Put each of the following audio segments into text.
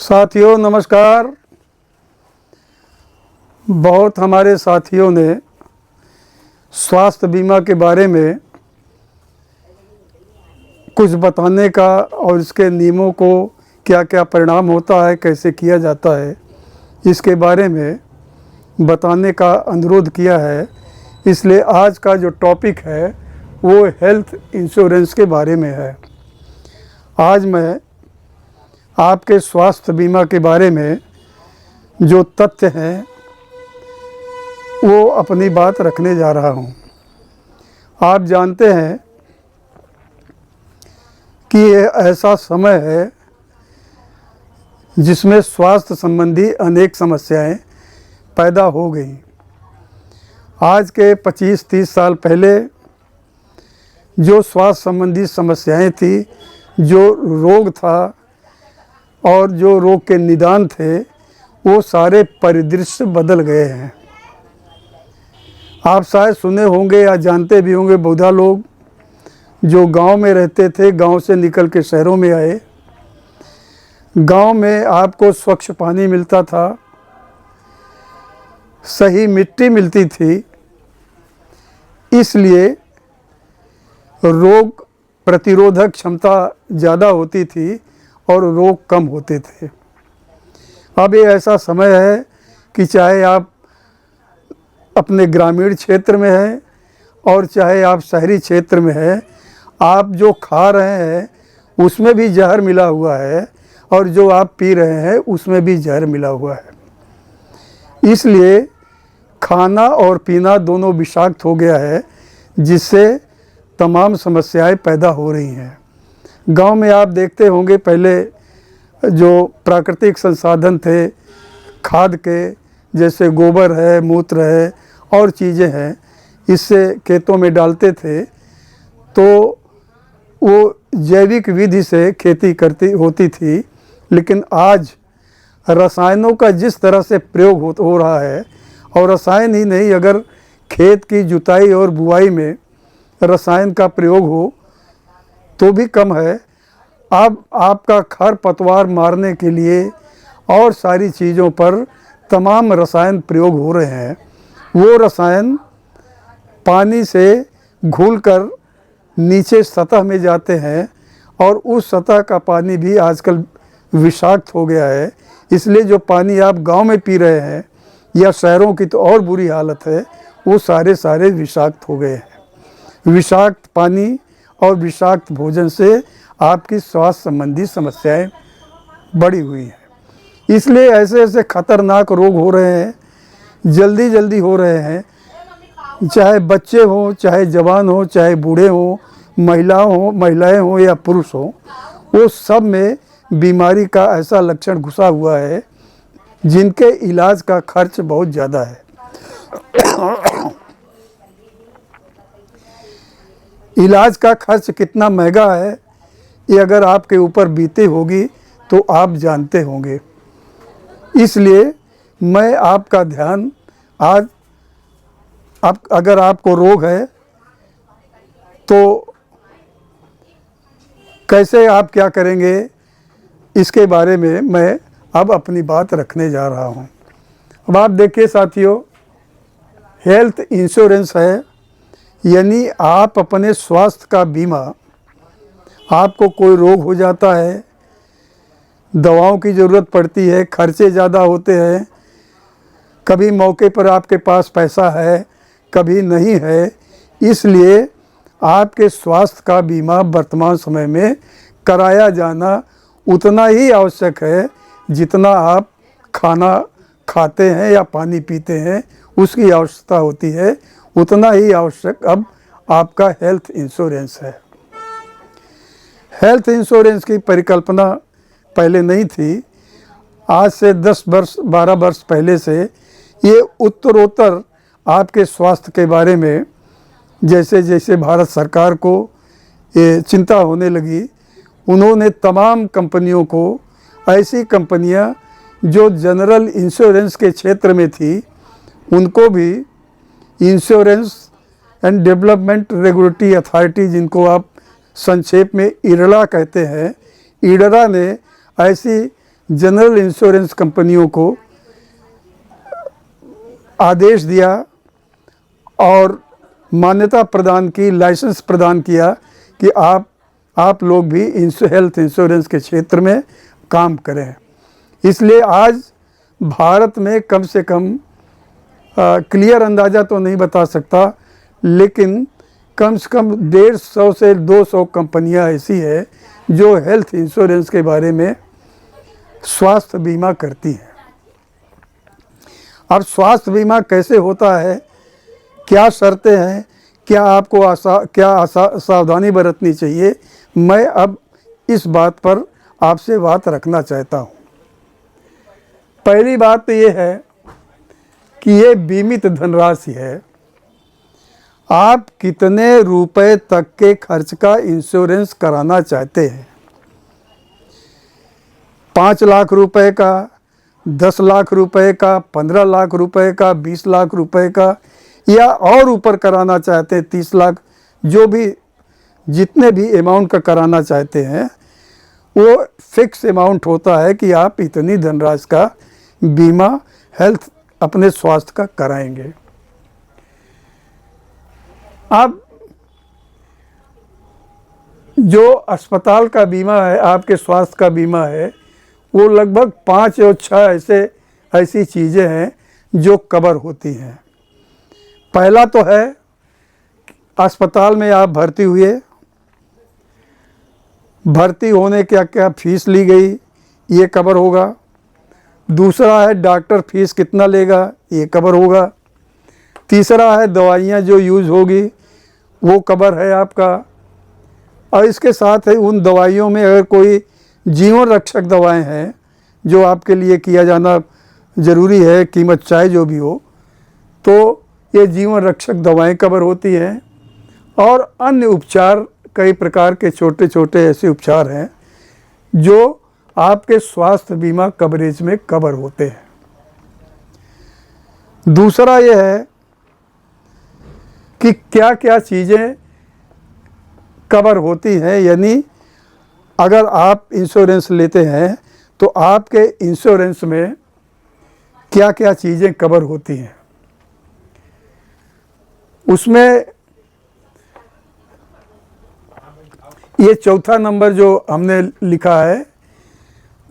साथियों नमस्कार। बहुत हमारे साथियों ने स्वास्थ्य बीमा के बारे में कुछ बताने का और इसके नियमों को क्या क्या परिणाम होता है, कैसे किया जाता है, इसके बारे में बताने का अनुरोध किया है। इसलिए आज का जो टॉपिक है वो हेल्थ इंश्योरेंस के बारे में है। आज मैं आपके स्वास्थ्य बीमा के बारे में जो तथ्य हैं वो अपनी बात रखने जा रहा हूँ। आप जानते हैं कि ये ऐसा समय है जिसमें स्वास्थ्य संबंधी अनेक समस्याएं पैदा हो गई। आज के 25-30 साल पहले जो स्वास्थ्य संबंधी समस्याएं थी, जो रोग था और जो रोग के निदान थे, वो सारे परिदृश्य बदल गए हैं। आप शायद सुने होंगे या जानते भी होंगे, बुढ़ा लोग जो गांव में रहते थे, गांव से निकल के शहरों में आए। गांव में आपको स्वच्छ पानी मिलता था, सही मिट्टी मिलती थी, इसलिए रोग प्रतिरोधक क्षमता ज़्यादा होती थी और रोग कम होते थे। अब ये ऐसा समय है कि चाहे आप अपने ग्रामीण क्षेत्र में हैं और चाहे आप शहरी क्षेत्र में हैं, आप जो खा रहे हैं उसमें भी जहर मिला हुआ है और जो आप पी रहे हैं उसमें भी जहर मिला हुआ है। इसलिए खाना और पीना दोनों विषाक्त हो गया है, जिससे तमाम समस्याएं पैदा हो रही हैं। गांव में आप देखते होंगे पहले जो प्राकृतिक संसाधन थे खाद के, जैसे गोबर है, मूत्र है और चीज़ें हैं, इससे खेतों में डालते थे तो वो जैविक विधि से खेती होती थी। लेकिन आज रसायनों का जिस तरह से प्रयोग हो रहा है, और रसायन ही नहीं, अगर खेत की जुताई और बुआई में रसायन का प्रयोग हो तो भी कम है। अब आपका खरपतवार मारने के लिए और सारी चीज़ों पर तमाम रसायन प्रयोग हो रहे हैं। वो रसायन पानी से घुलकर नीचे सतह में जाते हैं और उस सतह का पानी भी आजकल विषाक्त हो गया है। इसलिए जो पानी आप गांव में पी रहे हैं, या शहरों की तो और बुरी हालत है, वो सारे विषाक्त हो गए हैं। विषाक्त पानी और विषाक्त भोजन से आपकी स्वास्थ्य संबंधी समस्याएं बढ़ी हुई हैं। इसलिए ऐसे खतरनाक रोग हो रहे हैं, जल्दी हो रहे हैं। चाहे बच्चे हों, चाहे जवान हों, चाहे बूढ़े हों, महिलाएं हों या पुरुष हों, वो सब में बीमारी का ऐसा लक्षण घुसा हुआ है जिनके इलाज का खर्च बहुत ज़्यादा है। इलाज का खर्च कितना महंगा है ये अगर आपके ऊपर बीती होगी तो आप जानते होंगे। इसलिए मैं आपका ध्यान आज, अगर आपको रोग है तो कैसे आप क्या करेंगे, इसके बारे में मैं अब अपनी बात रखने जा रहा हूँ। अब आप देखिए साथियों, हेल्थ इंश्योरेंस है यानी आप अपने स्वास्थ्य का बीमा, आपको कोई रोग हो जाता है, दवाओं की ज़रूरत पड़ती है, खर्चे ज़्यादा होते हैं, कभी मौके पर आपके पास पैसा है, कभी नहीं है, इसलिए आपके स्वास्थ्य का बीमा वर्तमान समय में कराया जाना उतना ही आवश्यक है जितना आप खाना खाते हैं या पानी पीते हैं उसकी आवश्यकता होती है, उतना ही आवश्यक अब आपका हेल्थ इंश्योरेंस है। हेल्थ इंश्योरेंस की परिकल्पना पहले नहीं थी। आज से 10-12 वर्ष पहले से ये उत्तरोत्तर आपके स्वास्थ्य के बारे में जैसे भारत सरकार को ये चिंता होने लगी, उन्होंने तमाम कंपनियों को, ऐसी कंपनियां जो जनरल इंश्योरेंस के क्षेत्र में थी, उनको भी insurance and development regulatory authority, जिनको आप संक्षेप में IRDA कहते हैं, IRDA ने ऐसी जनरल इंश्योरेंस कंपनियों को आदेश दिया और मान्यता प्रदान की, लाइसेंस प्रदान किया कि आप लोग भी हेल्थ इंश्योरेंस के क्षेत्र में काम करें। इसलिए आज भारत में कम से कम क्लियर अंदाज़ा तो नहीं बता सकता, लेकिन कम से कम 150 से 200 कंपनियां ऐसी है जो हेल्थ इंश्योरेंस के बारे में स्वास्थ्य बीमा करती हैं। अब स्वास्थ्य बीमा कैसे होता है, क्या शर्तें हैं, क्या आपको सावधानी बरतनी चाहिए, मैं अब इस बात पर आपसे बात रखना चाहता हूँ। पहली बात तो ये है कि ये बीमित धनराशि है। आप कितने रुपए तक के खर्च का इंश्योरेंस कराना चाहते हैं? 5 लाख रुपए का, 10 लाख रुपए का, 15 लाख रुपए का, 20 लाख रुपए का, या और ऊपर कराना चाहते हैं 30 लाख, जो भी जितने भी अमाउंट का कराना चाहते हैं, वो फिक्स अमाउंट होता है कि आप इतनी धनराशि का बीमा हेल्थ अपने स्वास्थ्य का कराएंगे। अब जो अस्पताल का बीमा है, आपके स्वास्थ्य का बीमा है, वो लगभग 5 और 6 ऐसी चीज़ें हैं जो कवर होती हैं। पहला तो है अस्पताल में आप भर्ती हुए, भर्ती होने क्या क्या फीस ली गई, ये कवर होगा। दूसरा है डॉक्टर फीस कितना लेगा, ये कवर होगा। तीसरा है दवाइयाँ जो यूज़ होगी, वो कवर है आपका। और इसके साथ ही उन दवाइयों में अगर कोई जीवन रक्षक दवाएं हैं जो आपके लिए किया जाना ज़रूरी है, कीमत चाहे जो भी हो, तो ये जीवन रक्षक दवाएं कवर होती हैं। और अन्य उपचार, कई प्रकार के छोटे छोटे ऐसे उपचार हैं जो आपके स्वास्थ्य बीमा कवरेज में कवर होते हैं। दूसरा ये है कि क्या क्या चीज़ें कवर होती हैं, यानी अगर आप इंश्योरेंस लेते हैं तो आपके इंश्योरेंस में क्या क्या चीज़ें कवर होती हैं। उसमें ये चौथा नंबर जो हमने लिखा है,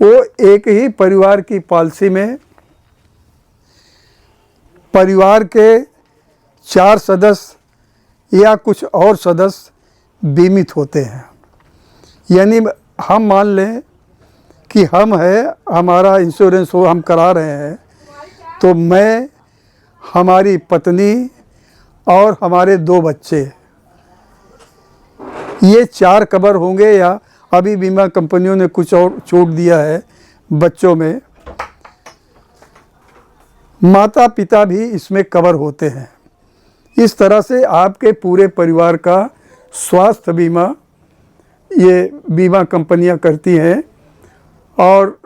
वो एक ही परिवार की पॉलिसी में परिवार के 4 सदस्य या कुछ और सदस्य बीमित होते हैं। यानी हम मान लें कि हम है, हमारा इंश्योरेंस हो, हम करा रहे हैं, तो मैं, हमारी पत्नी और हमारे 2 बच्चे, ये 4 कवर होंगे। या अभी बीमा कंपनियों ने कुछ और छूट दिया है बच्चों में, माता पिता भी इसमें कवर होते हैं। इस तरह से आपके पूरे परिवार का स्वास्थ्य बीमा ये बीमा कंपनियां करती हैं। और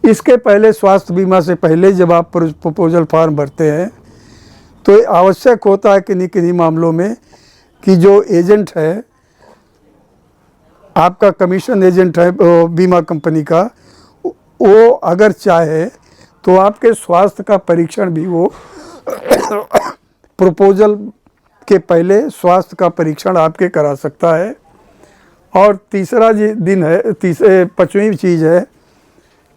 इसके पहले, स्वास्थ्य बीमा से पहले जब आप प्रपोजल फॉर्म भरते हैं तो आवश्यक होता है किन्हीं मामलों में कि जो एजेंट है, आपका कमीशन एजेंट है बीमा कंपनी का, वो अगर चाहे तो आपके स्वास्थ्य का परीक्षण भी वो प्रपोजल के पहले स्वास्थ्य का परीक्षण आपके करा सकता है। और तीसरा दिन है, 5वीं चीज़ है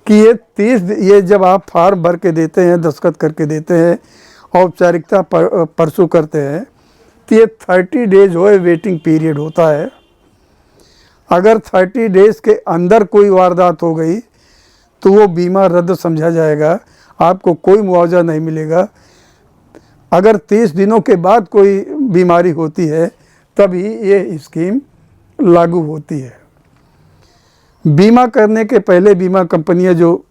कि ये जब आप फार्म भर के देते हैं, दस्तखत करके देते हैं, औपचारिकता परसू करते हैं, तो ये 30 डेज होए वेटिंग पीरियड होता है। अगर 30 डेज के अंदर कोई वारदात हो गई तो वो बीमा रद्द समझा जाएगा, आपको कोई मुआवजा नहीं मिलेगा। अगर 30 दिनों के बाद कोई बीमारी होती है तभी ये स्कीम लागू होती है। बीमा करने के पहले बीमा कंपनियां जो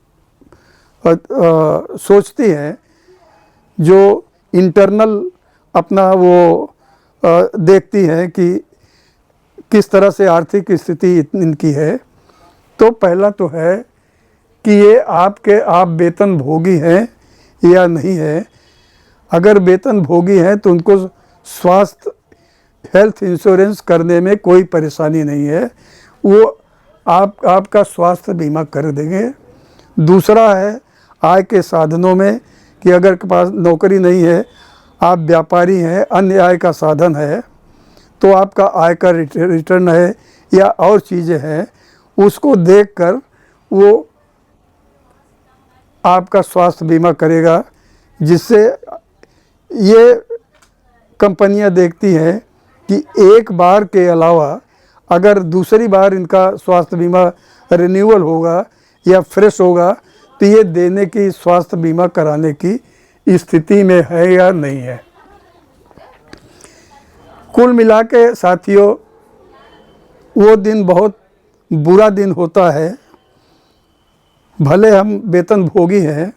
सोचती हैं, जो इंटरनल अपना वो देखती हैं कि किस तरह से आर्थिक स्थिति इनकी है, तो पहला तो है कि ये आप वेतन भोगी हैं या नहीं है। अगर वेतन भोगी हैं तो उनको स्वास्थ्य हेल्थ इंश्योरेंस करने में कोई परेशानी नहीं है, वो आपका स्वास्थ्य बीमा कर देंगे। दूसरा है आय के साधनों में कि अगर के पास नौकरी नहीं है, आप व्यापारी हैं, अन्य आय का साधन है, तो आपका आय का रिटर्न है या और चीज़ें हैं, उसको देखकर वो आपका स्वास्थ्य बीमा करेगा, जिससे ये कंपनियां देखती हैं कि एक बार के अलावा अगर दूसरी बार इनका स्वास्थ्य बीमा रिन्यूअल होगा या फ्रेश होगा तो ये देने की, स्वास्थ्य बीमा कराने की स्थिति में है या नहीं है। कुल मिला के साथियों, वो दिन बहुत बुरा दिन होता है। भले हम वेतन भोगी हैं,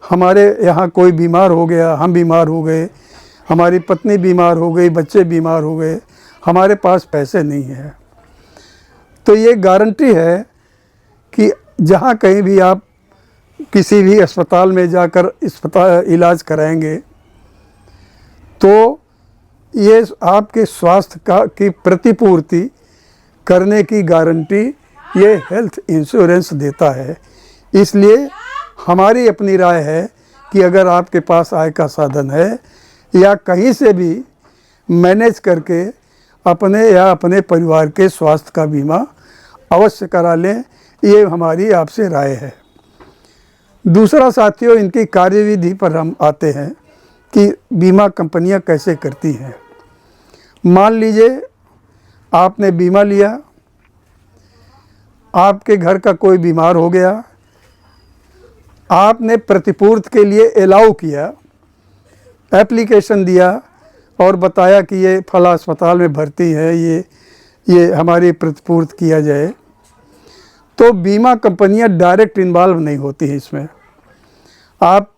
हमारे यहाँ कोई बीमार हो गया, हम बीमार हो गए, हमारी पत्नी बीमार हो गई, बच्चे बीमार हो गए, हमारे पास पैसे नहीं हैं, तो ये गारंटी है कि जहाँ कहीं भी आप किसी भी अस्पताल में जाकर इलाज कराएंगे तो ये आपके स्वास्थ्य की प्रतिपूर्ति करने की गारंटी ये हेल्थ इंश्योरेंस देता है। इसलिए हमारी अपनी राय है कि अगर आपके पास आय का साधन है या कहीं से भी मैनेज करके अपने या अपने परिवार के स्वास्थ्य का बीमा अवश्य करा लें, ये हमारी आपसे राय है। दूसरा साथियों, इनकी कार्यविधि पर हम आते हैं कि बीमा कंपनियां कैसे करती हैं। मान लीजिए आपने बीमा लिया, आपके घर का कोई बीमार हो गया, आपने प्रतिपूर्ति के लिए अलाउ किया, एप्लीकेशन दिया और बताया कि ये फला अस्पताल में भर्ती है, ये हमारी प्रतिपूर्ति किया जाए, तो बीमा कंपनियां डायरेक्ट इन्वॉल्व नहीं होती हैं इसमें। आप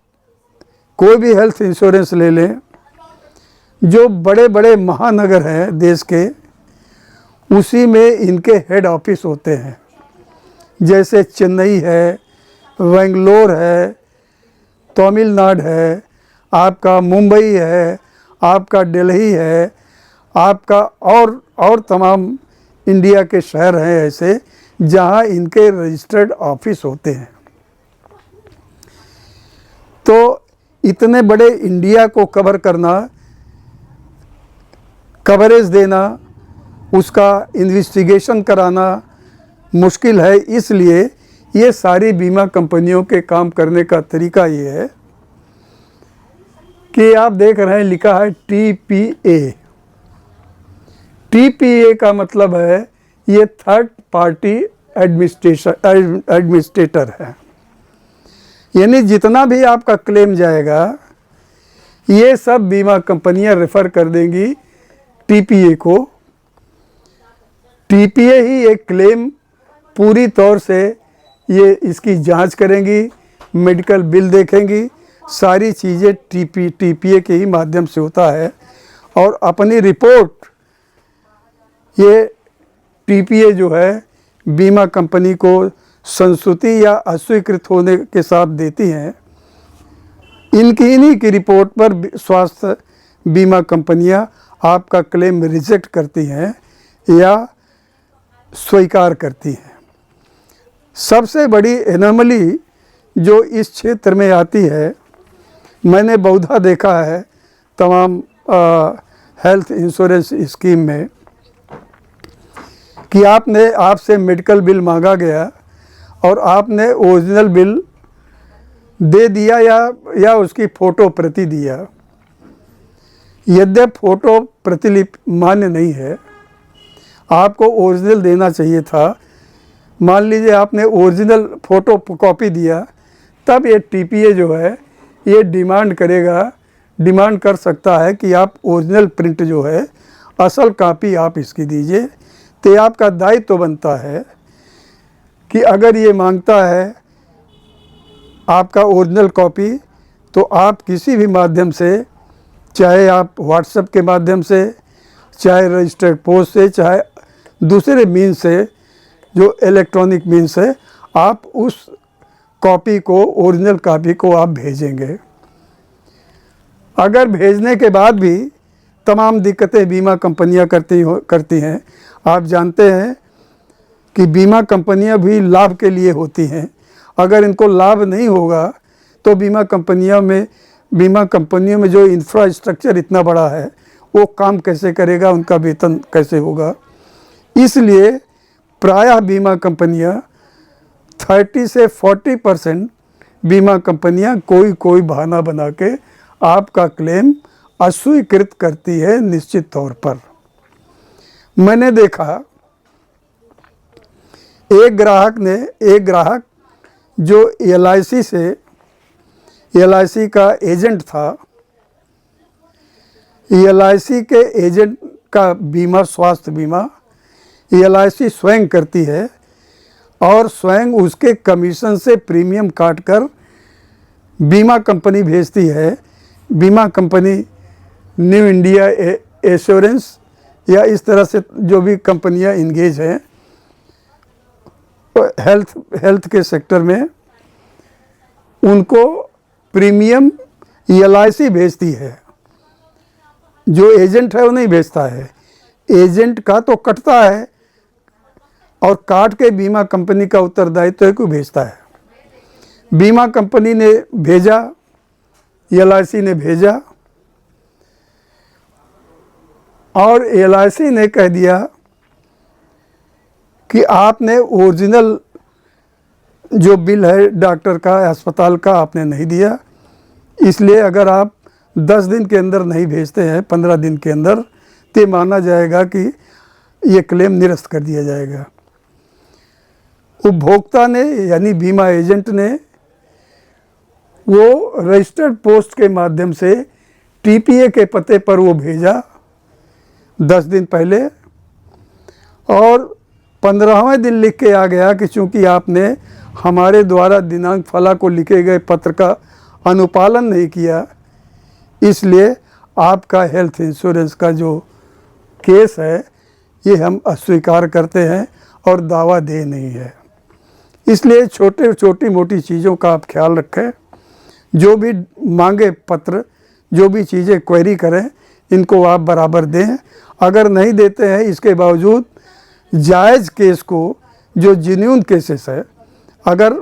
कोई भी हेल्थ इंश्योरेंस ले लें, जो बड़े बड़े महानगर हैं देश के, उसी में इनके हेड ऑफिस होते हैं। जैसे चेन्नई है, बेंगलोर है, तमिलनाडु है, आपका मुंबई है, आपका दिल्ली है, आपका और तमाम इंडिया के शहर हैं ऐसे जहां इनके रजिस्टर्ड ऑफिस होते हैं। तो इतने बड़े इंडिया को कवर करना, कवरेज देना, उसका इन्वेस्टिगेशन कराना मुश्किल है। इसलिए ये सारी बीमा कंपनियों के काम करने का तरीका ये है कि आप देख रहे हैं लिखा है TPA। TPA का मतलब है ये थर्ड पार्टी एडमिनिस्ट्रेटर है, यानी जितना भी आपका क्लेम जाएगा ये सब बीमा कंपनियां रेफर कर देंगी TPA को। TPA ही एक क्लेम पूरी तौर से ये इसकी जांच करेंगी, मेडिकल बिल देखेंगी, सारी चीज़ें TPA के ही माध्यम से होता है। और अपनी रिपोर्ट ये TPA जो है बीमा कंपनी को संस्तुति या अस्वीकृत होने के साथ देती हैं। इन्हीं की रिपोर्ट पर स्वास्थ्य बीमा कंपनियां आपका क्लेम रिजेक्ट करती हैं या स्वीकार करती हैं। सबसे बड़ी एनोमली जो इस क्षेत्र में आती है, मैंने बहुधा देखा है तमाम हेल्थ इंश्योरेंस स्कीम में, कि आपसे मेडिकल बिल मांगा गया और आपने ओरिजिनल बिल दे दिया या उसकी फ़ोटो प्रति दिया। यद्यपि फ़ोटो प्रतिलिपि मान्य नहीं है, आपको ओरिजिनल देना चाहिए था। मान लीजिए आपने ओरिजिनल फ़ोटो कॉपी दिया, तब ये TPA जो है ये डिमांड कर सकता है कि आप ओरिजिनल प्रिंट जो है, असल कॉपी आप इसकी दीजिए। तो आपका दायित्व तो बनता है कि अगर ये मांगता है आपका ओरिजिनल कॉपी, तो आप किसी भी माध्यम से, चाहे आप व्हाट्सएप के माध्यम से, चाहे रजिस्टर्ड पोस्ट से, चाहे दूसरे मीन से, जो इलेक्ट्रॉनिक मीन से, आप उस कॉपी को, ओरिजिनल कॉपी को आप भेजेंगे। अगर भेजने के बाद भी तमाम दिक्कतें बीमा कंपनियां करती हैं। आप जानते हैं कि बीमा कंपनियां भी लाभ के लिए होती हैं। अगर इनको लाभ नहीं होगा तो बीमा कंपनियों में जो इंफ्रास्ट्रक्चर इतना बड़ा है वो काम कैसे करेगा, उनका वेतन कैसे होगा। इसलिए प्रायः बीमा कंपनियां 30 से 40% बीमा कंपनियां कोई बहाना बना के आपका क्लेम अस्वीकृत करती है निश्चित तौर पर। मैंने देखा एक ग्राहक जो LIC का एजेंट था, LIC के एजेंट का बीमा, स्वास्थ्य बीमा LIC स्वयं करती है और स्वयं उसके कमीशन से प्रीमियम काटकर बीमा कंपनी भेजती है। बीमा कंपनी न्यू इंडिया एश्योरेंस या इस तरह से जो भी कंपनियां इंगेज हैं हेल्थ के सेक्टर में, उनको प्रीमियम LIC भेजती है। जो एजेंट है वो नहीं भेजता है। एजेंट का तो कटता है और काट के बीमा कंपनी का उत्तरदायित्व को भेजता है। बीमा कंपनी ने भेजा, LIC ने भेजा और LIC ने कह दिया कि आपने ओरिजिनल जो बिल है डॉक्टर का, अस्पताल का, आपने नहीं दिया, इसलिए अगर आप 10 दिन के अंदर नहीं भेजते हैं, 15 दिन के अंदर, तो माना जाएगा कि ये क्लेम निरस्त कर दिया जाएगा। उपभोक्ता ने यानी बीमा एजेंट ने वो रजिस्टर्ड पोस्ट के माध्यम से TPA के पते पर वो भेजा 10 दिन पहले और 15वें दिन लिख के आ गया कि चूंकि आपने हमारे द्वारा दिनांक फला को लिखे गए पत्र का अनुपालन नहीं किया, इसलिए आपका हेल्थ इंश्योरेंस का जो केस है ये हम अस्वीकार करते हैं और दावा दे नहीं है। इसलिए छोटी मोटी चीज़ों का आप ख्याल रखें। जो भी मांगे पत्र, जो भी चीज़ें क्वेरी करें, इनको आप बराबर दें। अगर नहीं देते हैं, इसके बावजूद जायज़ केस को, जो जेन्युइन केसेस है, अगर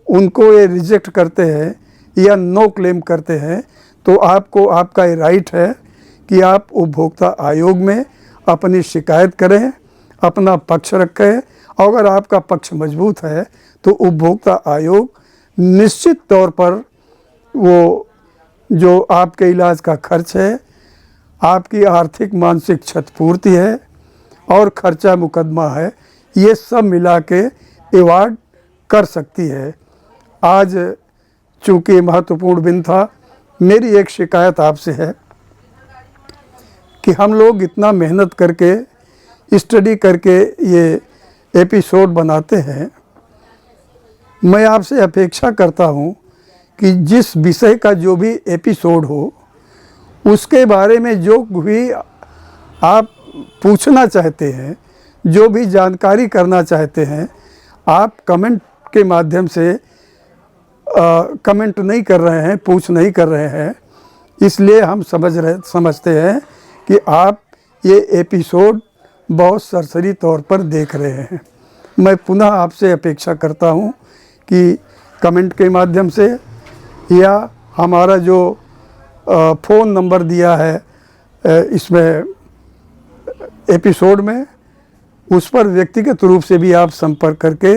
उनको ये रिजेक्ट करते हैं या नो क्लेम करते हैं, तो आपको आपका ये राइट है कि आप उपभोक्ता आयोग में अपनी शिकायत करें, अपना पक्ष रखें। और अगर आपका पक्ष मजबूत है तो उपभोक्ता आयोग निश्चित तौर पर वो जो आपके इलाज का खर्च है, आपकी आर्थिक मानसिक क्षतिपूर्ति है और खर्चा मुकदमा है, ये सब मिला के अवार्ड कर सकती है। आज चूँकि महत्वपूर्ण दिन था, मेरी एक शिकायत आपसे है कि हम लोग इतना मेहनत करके, स्टडी करके ये एपिसोड बनाते हैं। मैं आपसे अपेक्षा करता हूँ कि जिस विषय का जो भी एपिसोड हो, उसके बारे में जो भी आप पूछना चाहते हैं, जो भी जानकारी करना चाहते हैं, आप कमेंट के माध्यम से कमेंट नहीं कर रहे हैं, पूछ नहीं कर रहे हैं। इसलिए हम समझते हैं कि आप ये एपिसोड बहुत सरसरी तौर पर देख रहे हैं। मैं पुनः आपसे अपेक्षा करता हूँ कि कमेंट के माध्यम से या हमारा जो फ़ोन नंबर दिया है इसमें एपिसोड में, उस पर व्यक्तिगत रूप से भी आप संपर्क करके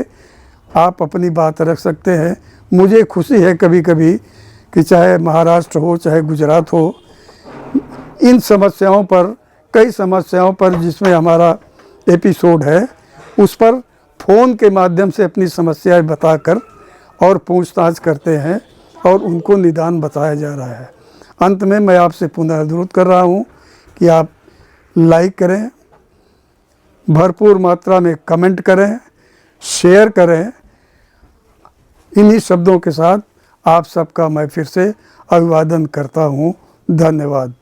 आप अपनी बात रख सकते हैं। मुझे खुशी है कभी कभी कि चाहे महाराष्ट्र हो चाहे गुजरात हो, इन समस्याओं पर, कई समस्याओं पर जिसमें हमारा एपिसोड है, उस पर फ़ोन के माध्यम से अपनी समस्याएं बताकर और पूछताछ करते हैं और उनको निदान बताया जा रहा है। अंत में मैं आपसे पुनः अनुरोध कर रहा हूँ कि आप लाइक करें, भरपूर मात्रा में कमेंट करें, शेयर करें। इन्हीं शब्दों के साथ आप सबका मैं फिर से अभिवादन करता हूँ। धन्यवाद।